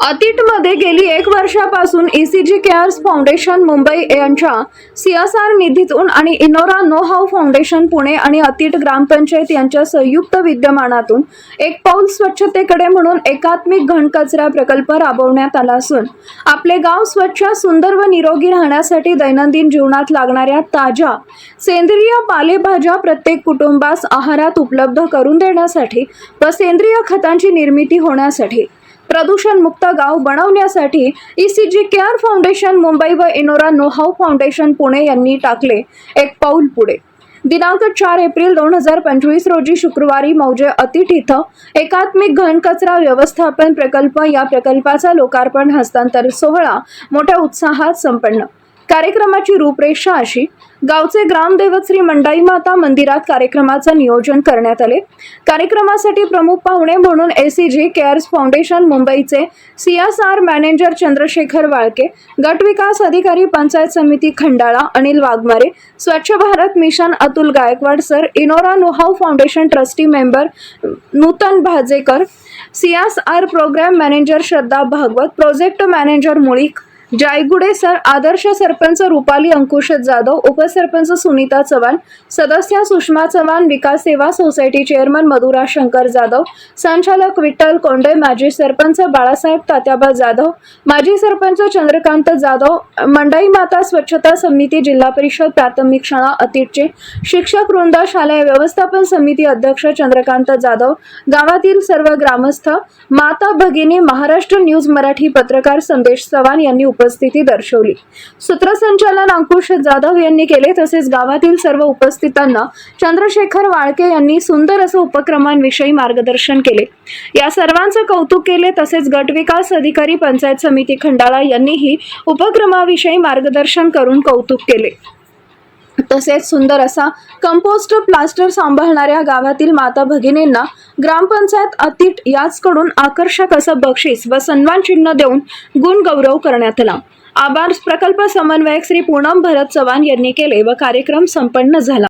अतीटमध्ये गेली 1 वर्षापासून ECG cares foundation Mumbai यांच्या CSR निधीतून आणि इनोरा नो हाऊ फाउंडेशन पुणे आणि अतीट ग्रामपंचायत यांच्या संयुक्त विद्यमानातून एक पाऊल स्वच्छतेकडे म्हणून एकात्मिक घनकचरा प्रकल्प राबवण्यात आला असून आपले गाव स्वच्छ, सुंदर व निरोगी राहण्यासाठी दैनंदिन जीवनात लागणाऱ्या ताज्या सेंद्रिय पालेभाज्या प्रत्येक कुटुंबास आहारात उपलब्ध करून देण्यासाठी व सेंद्रिय खतांची निर्मिती होण्यासाठी प्रदूषण मुक्त गाव बनवण्यासाठी ईसीजी केअर फाउंडेशन मुंबई व इनोरा नो हाऊ फाउंडेशन पुणे यांनी टाकले एक पाऊल पुढे। दिनांक 4 एप्रिल 2025 रोजी शुक्रवारी मौजे अतीट इथं एकात्मिक घनकचरा व्यवस्थापन प्रकल्प या प्रकल्पाचा लोकार्पण हस्तांतरण सोहळा मोठ्या उत्साहात संपन्न। कार्यक्रमाची रूपरेषा अशी: गावचे ग्रामदैवत श्री मंडाई माता मंदिरात कार्यक्रमाचं नियोजन करण्यात आले। कार्यक्रमासाठी प्रमुख पाहुणे म्हणून ईसीजी केअर्स फाउंडेशन मुंबईचे CSR मॅनेजर चंद्रशेखर वाळके, गट विकास अधिकारी Panchayat Samiti Khandala Anil Waghmare, Swachh Bharat mission Atul Gaikwad sir, Inora know how foundation trustee member Nutan Bhajekar, CSR program manager Shraddha Bhagwat, project manager Mulik Jaygude sir, आदर्श सरपंच रुपाली अंकुश जाधव, उपसरपंच सुनीता चव्हाण, सदस्य सुषमा चव्हाण, विकास सेवा सोसायटी चेअरमन मधुरा शंकर जाधव, संचालक विठ्ठल कोंडे, माजी सरपंच बाळासाहेब तात्याबा जाधव, माजी सरपंच चंद्रकांत जाधव, मंडाई माता स्वच्छता समिती जिल्हा परिषद प्राथमिक शाळा अतीटचे शिक्षक वृंद, शालेय व्यवस्थापन समिती अध्यक्ष चंद्रकांत जाधव, गावातील सर्व ग्रामस्थ, माता भगिनी, महाराष्ट्र न्यूज मराठी पत्रकार संदेश चव्हाण यांनी उपस्थिती दर्शवली। सूत्रसंचालन अंकुश जाधव यांनी केले। तसेच गावातील सर्व उपस्थितांना चंद्रशेखर वाळके यांनी सुंदर असं उपक्रमांविषयी मार्गदर्शन केले। या सर्वांचे कौतुक केले। तसेच गट विकास अधिकारी पंचायत समिती खंडाळा यांनीही उपक्रमाविषयी मार्गदर्शन करून कौतुक केले। तसेच सुंदर असा कंपोस्ट प्लास्टर सांभाळणाऱ्या गावातील माता भगिनींना ग्रामपंचायत अतीट याचकडून आकर्षक असं बक्षीस व सन्मान चिन्ह देऊन गुण गौरव करण्यात आला। आभार प्रकल्प समन्वयक श्री पूनम भरत चव्हाण यांनी केले व कार्यक्रम संपन्न झाला।